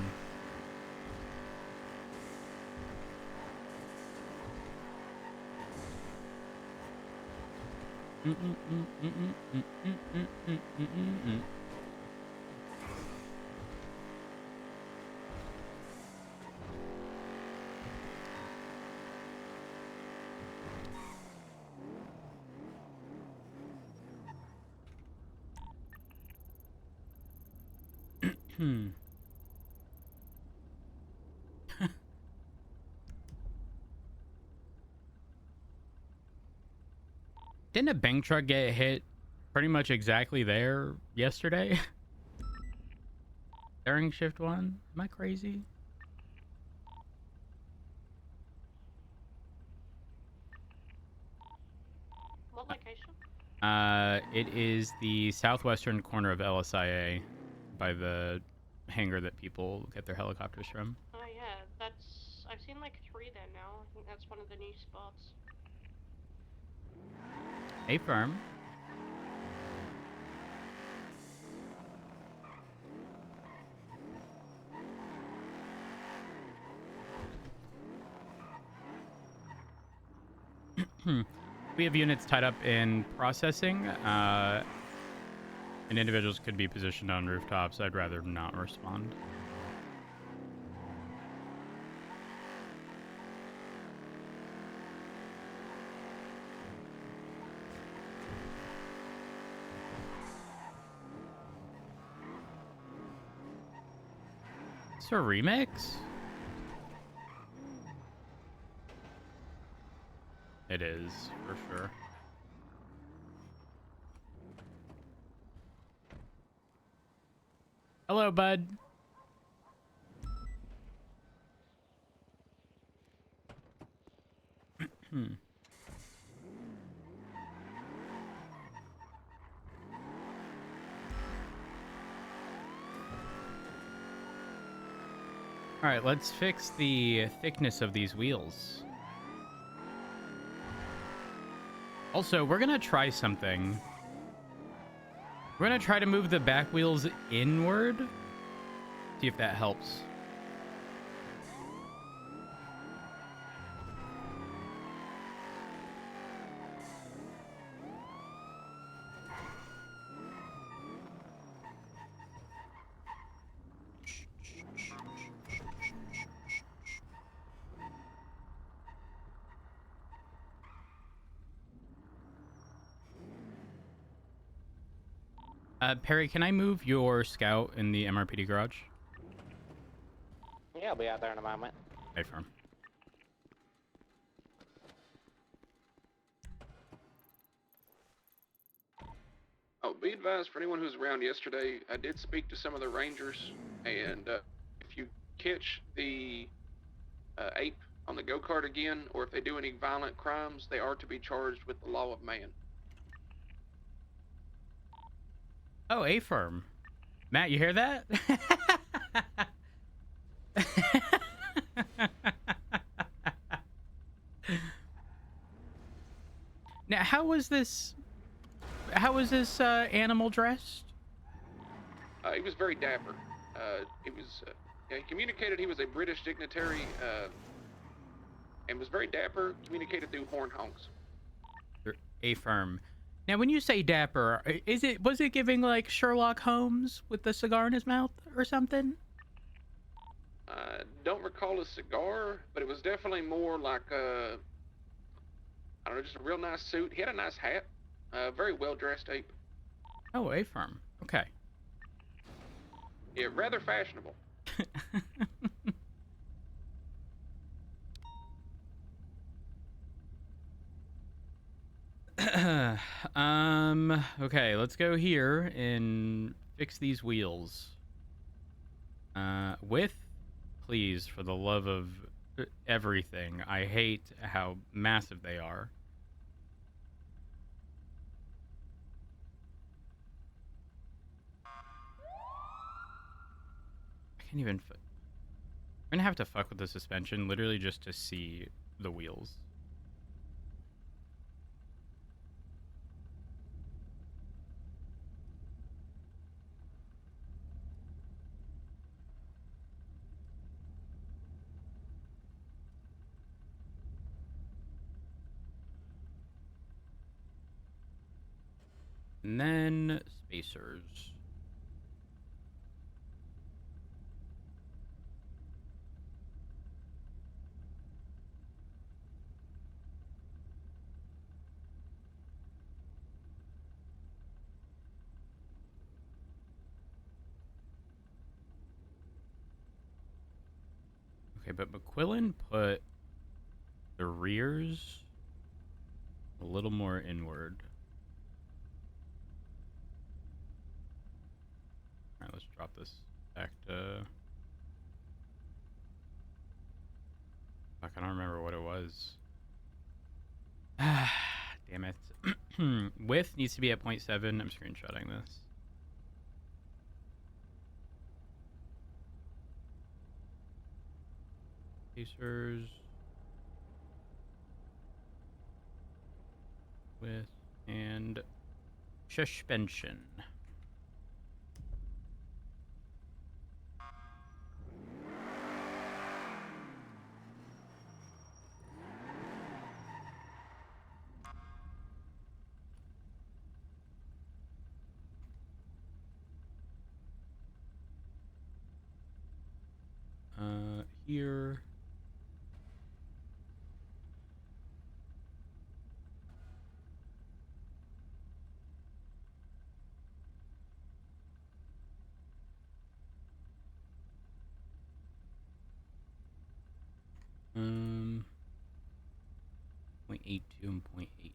Speaker 2: Hmm. Didn't a bank truck get hit pretty much exactly there yesterday? During shift 1? Am I crazy?
Speaker 11: What location?
Speaker 2: It is the southwestern corner of LSIA by the hangar that people get their helicopters from.
Speaker 11: Oh yeah, that's... I've seen like 3 there now. I think that's one of the new spots.
Speaker 2: A firm. We have units tied up in processing, and individuals could be positioned on rooftops. I'd rather not respond. Is there a remix? It is, for sure. Hello, bud. All right, let's fix the thickness of these wheels. Also, we're gonna try something. We're gonna try to move the back wheels inward. See if that helps. Perry, can I move your scout in the MRPD garage?
Speaker 9: Yeah, I'll be out there in a moment.
Speaker 2: Hey, firm.
Speaker 12: Oh, be advised for anyone who was around yesterday, I did speak to some of the rangers, and if you catch the ape on the go-kart again, or if they do any violent crimes, they are to be charged with the law of man.
Speaker 2: Oh, A firm. Matt, you hear that? Now, how was this animal dressed?
Speaker 12: He was very dapper. He communicated he was a British dignitary, and was very dapper, communicated through horn honks.
Speaker 2: A firm. Now, when you say dapper, was it giving like Sherlock Holmes with the cigar in his mouth or something?
Speaker 12: I don't recall a cigar, but it was definitely more like I don't know, just a real nice suit. He had a nice hat. Very well-dressed ape.
Speaker 2: Oh, A firm. Okay.
Speaker 12: Yeah, rather fashionable.
Speaker 2: Okay, let's go here and fix these wheels. Please, for the love of everything. I hate how massive they are. can't even. I'm gonna have to fuck with the suspension literally just to see the wheels. And then spacers. Okay, but McQuillan put the rears a little more inward. All right, let's drop this back to... Fuck, I don't remember what it was. Damn it. Width needs to be at 0.7. I'm screenshotting this. Spacers. Width and suspension. Here. Um, 0.82 and 0.8.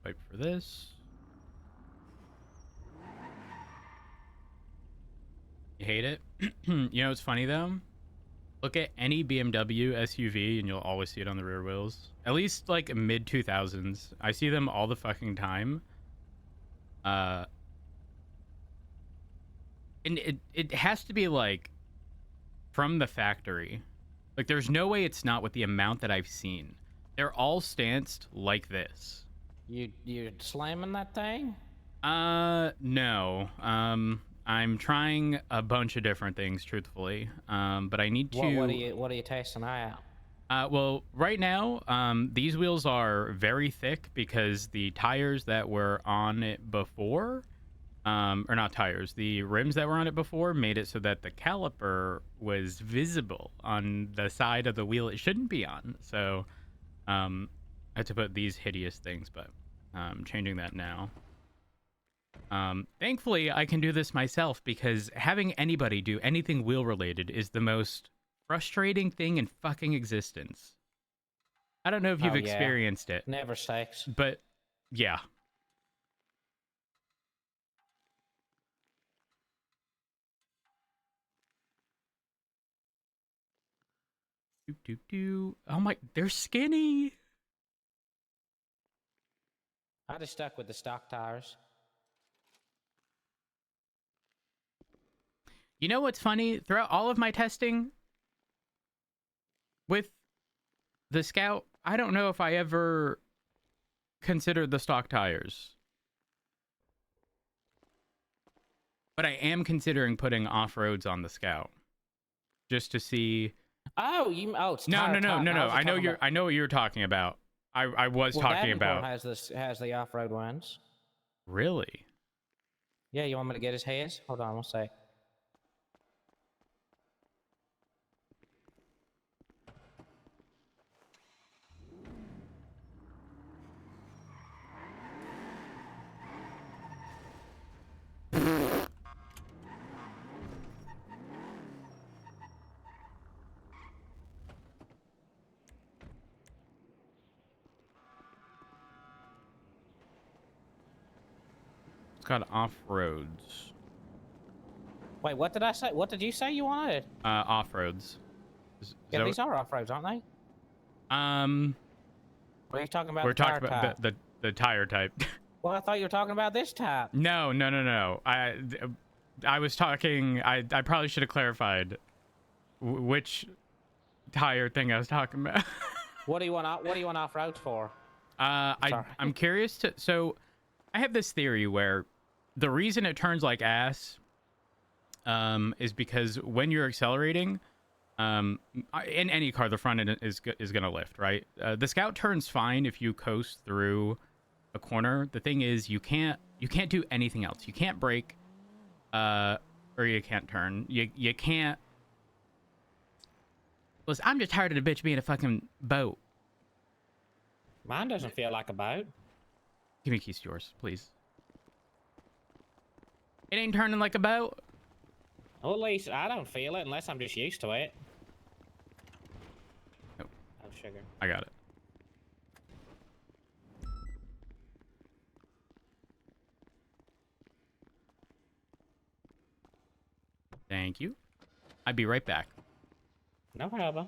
Speaker 2: Pipe for this. You hate it? You know what's funny though? Look at any BMW SUV and you'll always see it on the rear wheels. At least like mid 2000s. I see them all the fucking time. And it has to be like from the factory. Like there's no way it's not with the amount that I've seen. They're all stanced like this.
Speaker 13: You slamming that thing?
Speaker 2: No. I'm trying a bunch of different things, truthfully. But I need to.
Speaker 13: What are you testing out?
Speaker 2: Well, right now, these wheels are very thick because the tires that were on it before, or not tires, the rims that were on it before made it so that the caliper was visible on the side of the wheel it shouldn't be on. So, I had to put these hideous things, but I'm changing that now. Thankfully, I can do this myself because having anybody do anything wheel related is the most frustrating thing in fucking existence. I don't know if you've experienced it.
Speaker 13: Never sex.
Speaker 2: But yeah. Oh my, they're skinny.
Speaker 13: I just stuck with the stock tires.
Speaker 2: You know what's funny? Throughout all of my testing with the Scout, I don't know if I ever considered the stock tires. But I am considering putting off-roads on the Scout. Just to see...
Speaker 13: Oh, it's
Speaker 2: no. I know what you're talking about. I was talking about...
Speaker 13: has the off-road ones.
Speaker 2: Really?
Speaker 13: Yeah, you want me to get his heads? Hold on, one sec.
Speaker 2: It's got off-roads.
Speaker 13: Wait, what did I say? What did you say you wanted?
Speaker 2: Off-roads.
Speaker 13: Yeah, these are off-roads, aren't they? What are you talking about?
Speaker 2: We're talking about the tire type.
Speaker 13: Well, I thought you were talking about this type.
Speaker 2: No. I was talking. I probably should have clarified which tire thing I was talking about.
Speaker 13: What do you want off-roads for?
Speaker 2: I'm curious to. So, I have this theory where the reason it turns like ass, is because when you're accelerating, in any car, the front end is gonna lift, right? The Scout turns fine if you coast through a corner. The thing is, you can't do anything else. You can't brake, or you can't turn. You can't. Listen, I'm just tired of the bitch being a fucking boat.
Speaker 13: Mine doesn't feel like a boat.
Speaker 2: Give me keys to yours, please. It ain't turning like a boat.
Speaker 13: Well, at least I don't feel it unless I'm just used to it.
Speaker 2: Nope.
Speaker 13: Oh, sugar.
Speaker 2: I got it. Thank you. I'd be right back.
Speaker 13: No problem.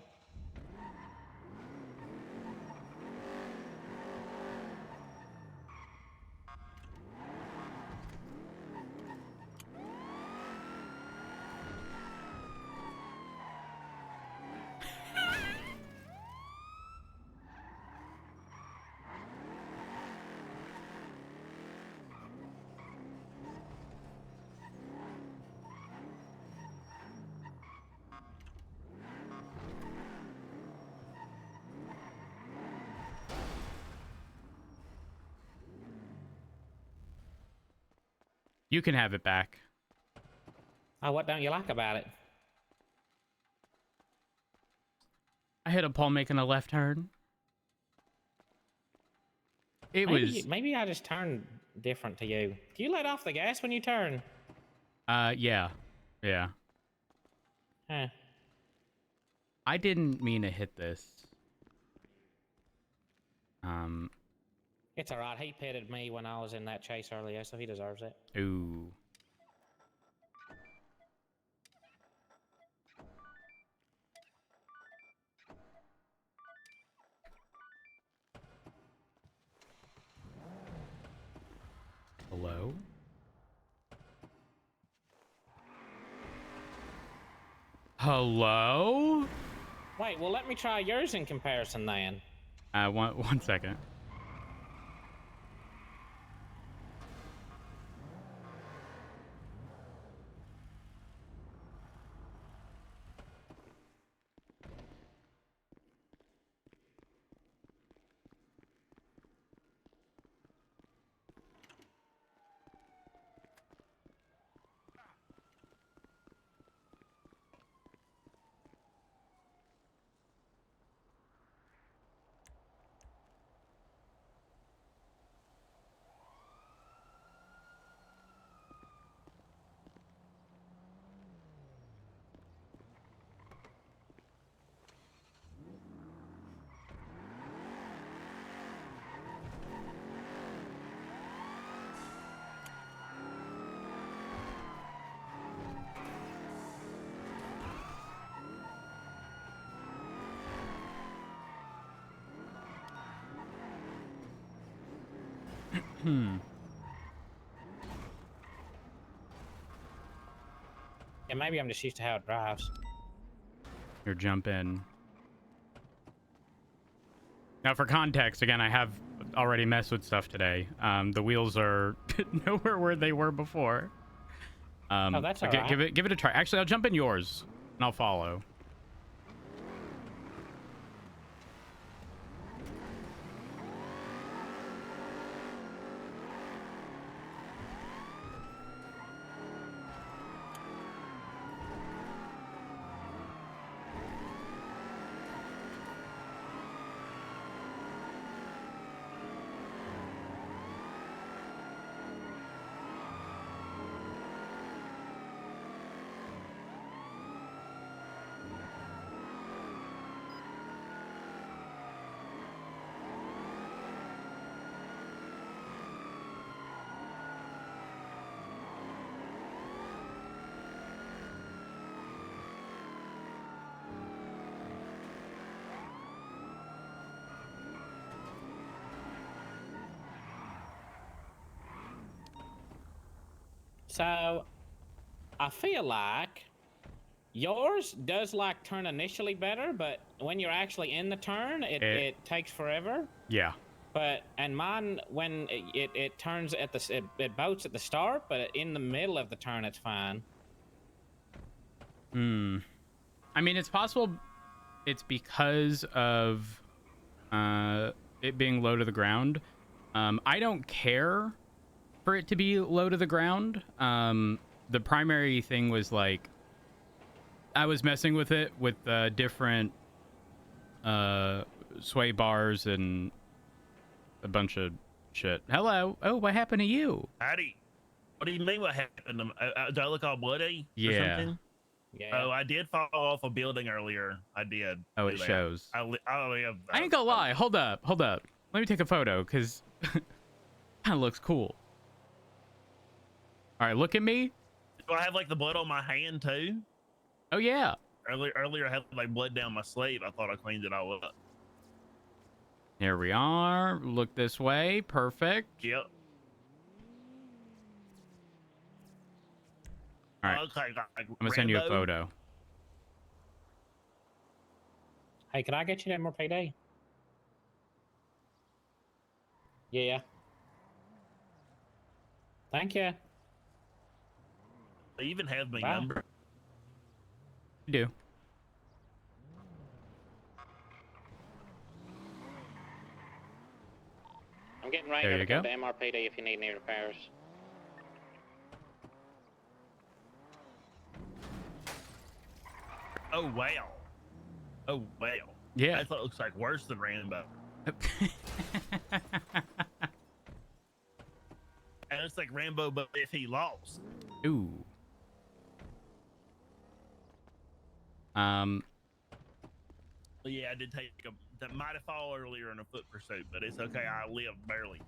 Speaker 2: You can have it back.
Speaker 13: Oh, what don't you like about it?
Speaker 2: I hit a pole making a left turn.
Speaker 13: Maybe I just turn different to you. Do you let off the gas when you turn?
Speaker 2: Yeah.
Speaker 13: Huh.
Speaker 2: I didn't mean to hit this.
Speaker 13: It's alright. He pitted me when I was in that chase earlier, so he deserves it.
Speaker 2: Ooh. Hello? Hello?
Speaker 13: Wait, well, let me try yours in comparison then.
Speaker 2: One second.
Speaker 13: Yeah, maybe I'm just used to how it drives.
Speaker 2: Your jump in. Now, for context, again, I have already messed with stuff today. The wheels are nowhere where they were before.
Speaker 13: Oh, that's
Speaker 2: so
Speaker 13: all right.
Speaker 2: give it a try. Actually, I'll jump in yours, and I'll follow.
Speaker 13: So, I feel like yours does like turn initially better, but when you're actually in the turn, it takes forever.
Speaker 2: Yeah.
Speaker 13: And mine, when it turns at it boats at the start, but in the middle of the turn, it's fine.
Speaker 2: I mean, it's possible it's because of it being low to the ground. I don't care for it to be low to the ground. The primary thing was like I was messing with it with different sway bars and a bunch of shit. Hello. Oh, what happened to you?
Speaker 14: Howdy. What do you mean what happened? Do I look all bloody or
Speaker 2: Yeah.
Speaker 14: something?
Speaker 13: Yeah.
Speaker 14: Oh, I did fall off a building earlier. I did.
Speaker 2: Oh, it shows.
Speaker 14: I
Speaker 2: ain't gonna lie. Hold up. Let me take a photo because kind of looks cool. All right, look at me.
Speaker 14: Do I have like the blood on my hand too?
Speaker 2: Oh yeah.
Speaker 14: Earlier I had like blood down my sleeve. I thought I cleaned it all up.
Speaker 2: Here we are. Look this way. Perfect.
Speaker 14: Yep.
Speaker 2: All right.
Speaker 14: Okay.
Speaker 2: I'm gonna send you a photo.
Speaker 13: Hey, can I get you that more payday? Yeah. Thank you.
Speaker 14: They even have my
Speaker 13: Wow.
Speaker 14: number.
Speaker 2: You do.
Speaker 9: I'm getting ready
Speaker 2: There
Speaker 9: to
Speaker 2: you
Speaker 9: go
Speaker 2: go.
Speaker 9: to MRPD if you need any repairs.
Speaker 14: Oh wow. Oh wow.
Speaker 2: Yeah.
Speaker 14: I thought it looks like worse than Rambo. And it's like Rambo, but if he lost.
Speaker 2: Ooh.
Speaker 14: Yeah, I did take that might have fallen earlier in a foot pursuit, but it's okay. I lived barely.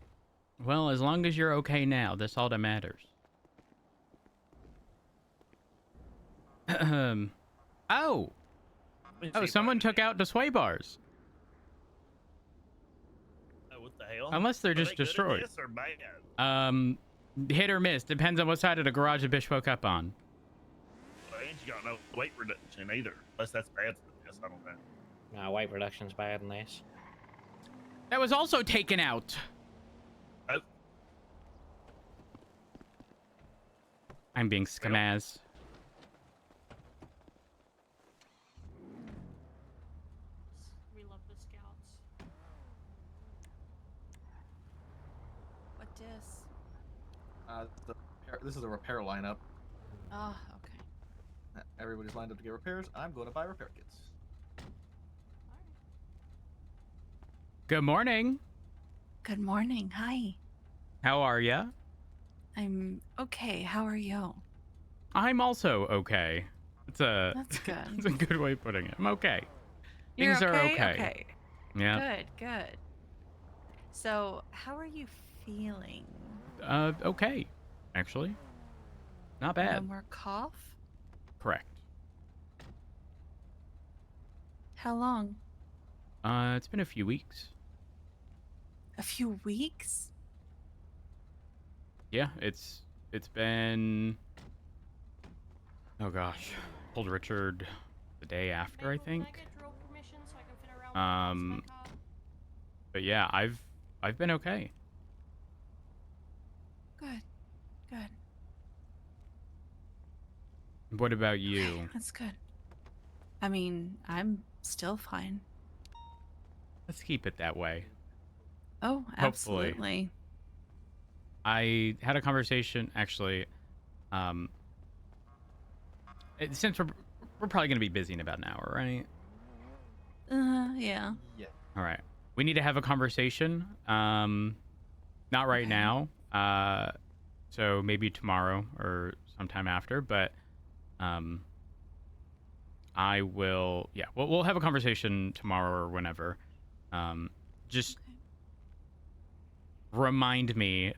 Speaker 2: Well, as long as you're okay now, that's all that matters. Oh, someone took out the sway bars.
Speaker 14: Oh, what the hell?
Speaker 2: Unless they're
Speaker 14: Are
Speaker 2: just
Speaker 14: they good at
Speaker 2: destroyed.
Speaker 14: this or bad?
Speaker 2: Hit or miss. Depends on what side of the garage the bitch woke up on.
Speaker 14: Well, ain't you got no weight reduction either. Unless that's bad for this. I don't know.
Speaker 13: No, weight reduction's bad in this.
Speaker 2: That was also taken out.
Speaker 14: Oh.
Speaker 2: I'm being scamazed.
Speaker 11: We love the scouts.
Speaker 15: What dis?
Speaker 7: This is a repair lineup.
Speaker 15: Oh, okay.
Speaker 7: Everybody's lined up to get repairs. I'm going to buy repair kits.
Speaker 2: Good morning.
Speaker 15: Good morning. Hi.
Speaker 2: How are ya?
Speaker 15: I'm okay. How are you?
Speaker 2: I'm also okay.
Speaker 15: That's good.
Speaker 2: That's a good way of putting it. I'm okay.
Speaker 15: You're
Speaker 2: Things are
Speaker 15: okay?
Speaker 2: okay.
Speaker 15: Okay.
Speaker 2: Yeah.
Speaker 15: Good. So, how are you feeling?
Speaker 2: Okay. Actually. Not
Speaker 15: No
Speaker 2: bad.
Speaker 15: more cough?
Speaker 2: Correct.
Speaker 15: How long?
Speaker 2: It's been a few weeks.
Speaker 15: A few weeks?
Speaker 2: Yeah, it's been. Oh gosh, pulled Richard the day after, I think. But yeah, I've been okay.
Speaker 15: Good.
Speaker 2: What about you?
Speaker 15: Okay, that's good. I mean, I'm still fine.
Speaker 2: Let's keep it that way.
Speaker 15: Oh,
Speaker 2: Hopefully.
Speaker 15: absolutely.
Speaker 2: I had a conversation actually. Since we're probably gonna be busy in about an hour, right?
Speaker 15: Yeah.
Speaker 2: All right. We need to have a conversation. Not right now. So maybe tomorrow or sometime after. But I will. Yeah. We'll have a conversation tomorrow or whenever. Just remind me